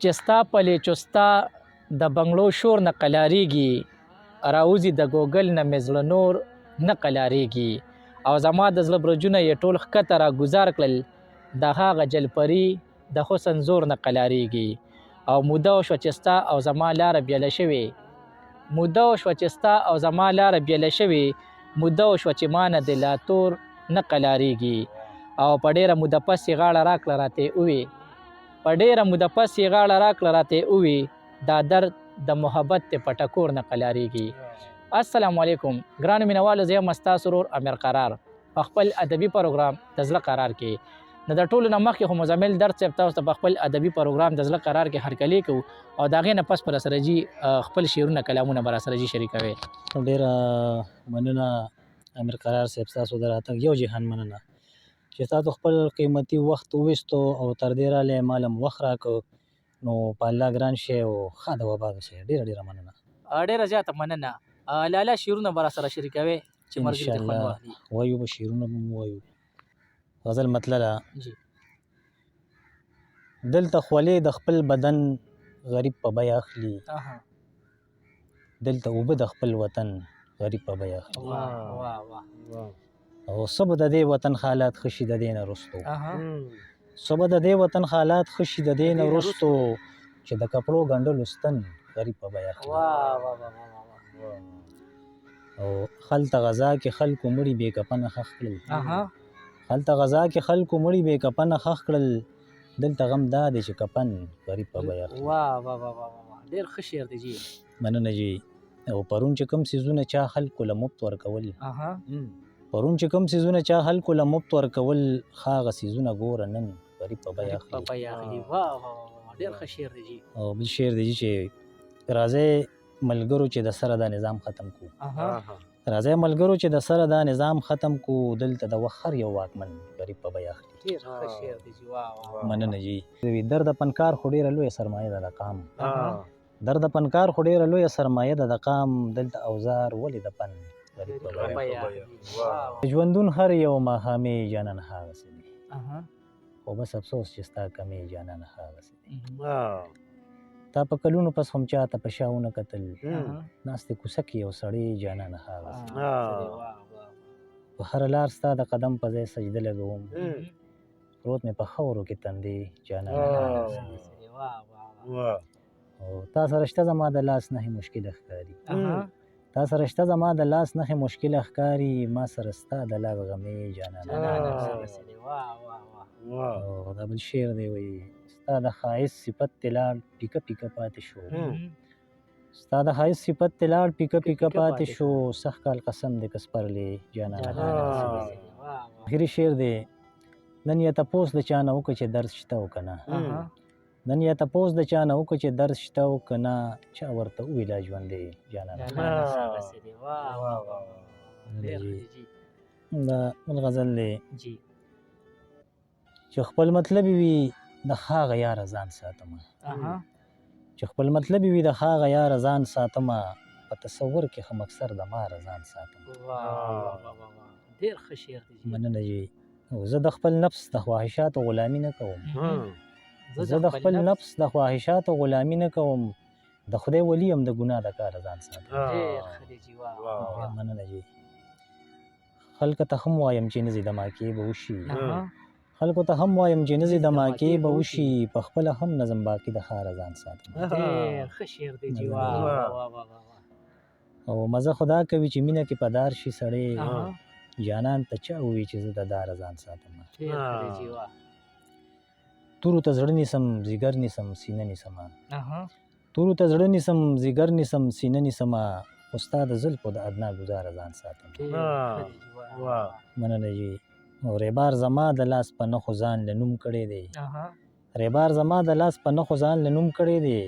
چې ستا پلې چستا د بنګلو شور نه قلاریږي، راوځي د ګوګل نه مې زړه نور نه قلاریږي. او زما د زړه برجونه یې ټول ښکته را ګزار کړل، د هغه جلپري د حسن زور نه قلاریږي. او موده وشوه چې ستا او زما لاره بیله شوې، موده وشوه چې ستا او زما لاره بیله شوې، موده وشوه چې ما نه د لا تور نه قلاریږي. او په ډېره موده پس یې غاړه راکړه راته ووې، په ډېره موده پس یې غاړه راکړه راته ووې، دا درد د محبت ته په ټکور نه قلاریږي. السلام علیکم ګرانو مینوالو، زه یم ستاسو ورور امیر قرار په خپل ادبي پروګرام د زړه قرار کې. نو د ټولو نه مخکې خو مزمل درد صاحب تاسو ته په خپل ادبي پروګرام د زړه قرار کې هرکلی کوو، او د هغې نه پس به راسره جي خپل شعرونه کلامونه به راسره جي شریکوئ. ډېره مننه امیر قرار صاحب، ستاسو د راتګ یو جهان مننه چې تاسو خپل قیمتي وخت وویستو او تر دې رالی ما له وخت راکړ. نو په الله ګران شی او ښه د وبا شی. ډېره مننه. ډېره زیاته مننه. لاله شعرونه به راسره شریکوئ چې ملګري ته خوند واخلي. وایو به شعرونه به مو وایو. غزل مطلله جي. دلته خولې د خپل بدن غریب په بیه اخلي، دلته اوبه د خپل وطن غریب په بیه اخلي. او څه به د دې وطن حالات ښه شي د دې نه وروستو، څه به د دې وطن حالات ښه شي د دې نه وروستو، چې د کپړو ګنډلو ستن غریب په بیه اخلي. او هلته غزا کې خلکو مړي بې کفنه ښخ کړل، هلته غزا کې خلکو مړي بې کفنه ښخ کړل، دلته غم دا دی چې کفن غریب په بیه اخلي. ډېر ښه شعر دی جي. مننه جي. او پرون چې کوم څیزونه چا خلکو له مفت ورکول، پرون چې کوم څیزونه چا خلکو له مفت ورکول، هغه څیزونه ګوره نن غریب په بیه اخلي. ډېر ښه شعر دی جي. او بل شعر دی چې راځئ ملګرو چې د سره دا نظام ختم کو، راځئ ملګرو چې د سره دا نظام ختم کو، دلته د وخت هر یو واکمن غریب په بیه اخلي. ډېر ښه شعر دی جي. مننه جي. درد پنکار خو ډېره لویه سرمایه ده د قام، درد پنکار خو ډېره لویه سرمایه ده د قام، دلته اوزار ولې د پن غریب په بیه اخلي. ژوندون هر یو ماښامې جانان هغسې دی، خو بس افسوس چې ستا کمې جانان هغسې دی. تا په کلونو پس هم چاته په شا ونه کتل، ناستې کوڅه کې یو سړی جانان هغسې دی. په هره لار ستا د قدم په ځای سجده لګوم، پروت مې په خاورو کې تندې جانان هغسې دی. او تا سره شته زما د لاس نښې مشکله ښکاري، تا سره شته زما د لاس نښې مشکله ښکاري، ما سره ستا د لب غمې جانان هغسې دی. او دا بل شعر دی، وایي ستا د ښایست صفت ته لاړ پیکه پیکه پاتې شو، ستا د ښایست صفت ته لاړ پیکه پیکه پاتې شو، سخت کال قسم دی که سپرلی جانان هغسې دی. آخري شعر دی، نن یې تپوس د چا نه وکړه چې درد شته او که نه، نن یې تپوس د چا نه وکړه چې درد شته او که نه، چا ورته وویل لا ژوند دی جانان هغسې دی. دا بل غزل دی چې خپل مطلب وي د هغه یاره ځان ساتمه، چې خپل مطلب وي د هغه یاره ځان ساتمه، په تصور کې هم اکثر د ماره ځان ساتمه. ډېر ښه شعر دی. مننه جي. زه د خپل نفس د خواهشاتو غلامي نه کوم، زه د خپل نفس د خواهشاتو غلامي نه کوم، د خدای ولی یم د ګناه د کاره ځان ساتم. ډېر ښه دی جي. مننه جي. خلکو ته هم وایم چې نزي دماکې به وشي، خلکو ته هم وایم چې نزي دماکې به وشي، په خپله هم نظم باقي د ښاره ځان ساتم. ډېر ښه شعر دی جي. او مزه خدا کوي چې مینه کې پدار شي سړی، جانان ته چا ووي چې زه د داره ځان ساتم. تورو ته زړه نیسم ځیګر نیسم سینه نیسمه، تورو ته زړه نیسم ځیګر نیسم سینه نیسمه، خو ستا د زلفو د ادنا ګزاره ځان ساتم. مننه جي. او ریبار زما د لاس په نښو ځان له نوم کړی دی، ریبار زما د لاس په نښو ځان له نوم کړی دی،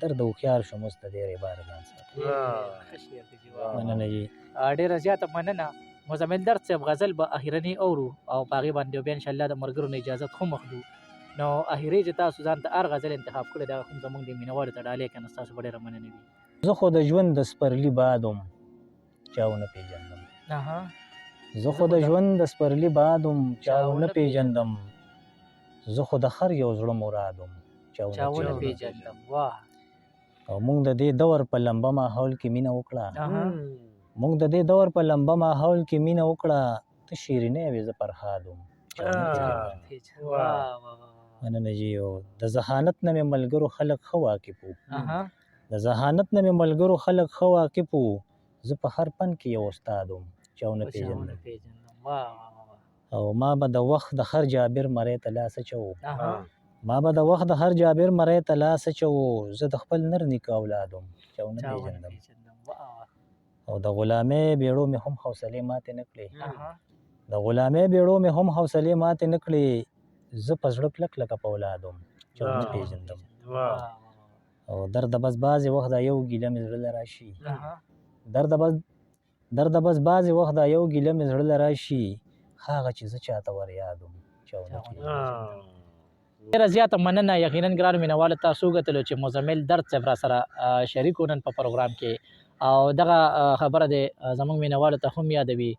درد هوښیار شوم اوس د دې ریبار ځان ساتم. مننه جي. ډېره زیاته مننه. مزمل درد صاحب غزل به اخرنی اورو او په هغې باندې بیا انشاءالله د ملګرو نه اجازت هم اخلو. نو اخري چې تاسو ځان ته هر غزل انتخاب کړی دا هم زموږ د مینوالو ته ډالۍ که نه، ستاسو به ډېره مننه وي. زه خو د ژوند د سپرلي باد وم چا ونه پېژندم، زه خو د ژوند د سپرلي باد وم چا ونه پېژندم، زه خو د هر یو زړه مراد وم چاونه پیژندم. واه. او موږ د دې دور په لمبه ماحول کې مینه وکړه. موږ د دې دور په لمبه ماحول کې مینه وکړه، ته شیرینې وې زه فرهاد وم چاونه پیژندم. مننه جي. او د ذهانت نه مې ملګرو خلک ښه واقف وو، د ذهانت نه مې ملګرو خلک ښه واقف وو، زه په هر فن کې یو استاد وم چاونه پیژندم. او ما به د وخت د هر جابر مرۍ ته لاس اچوو، ما به د وخت د هر جابر مرۍ ته لاس اچوو، زه د خپل نر نیکه اولاد وم چاونه پیژندم. او د غلامۍ بیړو مې هم حوصلې ماتې نه کړې، د غلامۍ بیړو مې هم حوصلې ماتې نه کړې، زه په زړه کلک لکه په اولاد وم چاونه پیژندم. او درده بس بعضې وخت دا یو ګیله مې زړه له راشي، درده بس بعضې وخت دا یو ګیله مې زړه له راشي، هغه چې زه چاته ور یاد وم چاونه پیژندم. ډېره زیاته مننه. یقینا ګرانو مینوالو تاسو وکتلو چې مزمل درد صاحب را سره شریک و نن په پروګرام کې، او دغه خبره د زموږ مینوالو ته هم یادوي،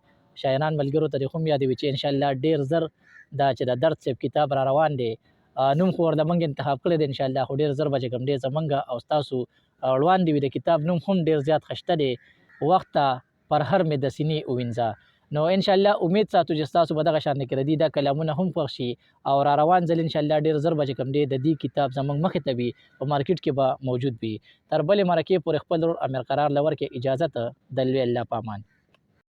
شاعران ملګرو ته هم یادوي چې انشاءالله ډېر زر دا چې د درد صاحب کتاب را روان دی، نوم خو ورته موږ انتخاب کړی دی انشاءالله، خو ډېر زر به چې کوم دی زموږ او ستاسو وړاندې وي. د کتاب نوم هم ډېر زیات ښایسته دی، وخت ته پر هر مې د سینې ووینځه. نو انشاءالله امید ساتو چې ستاسو به دغه شان کې ردي دا کلامونه هم خوښ شي، او را روان ځل انشاءالله ډېر زر به چې کوم دی د دې کتاب زموږ مخې ته وي، په مارکیټ کې به موجود وي. تر بلې مرکې پورې خپل ورور امیر قرار له ورکړې اجازت د لوی الله په امان.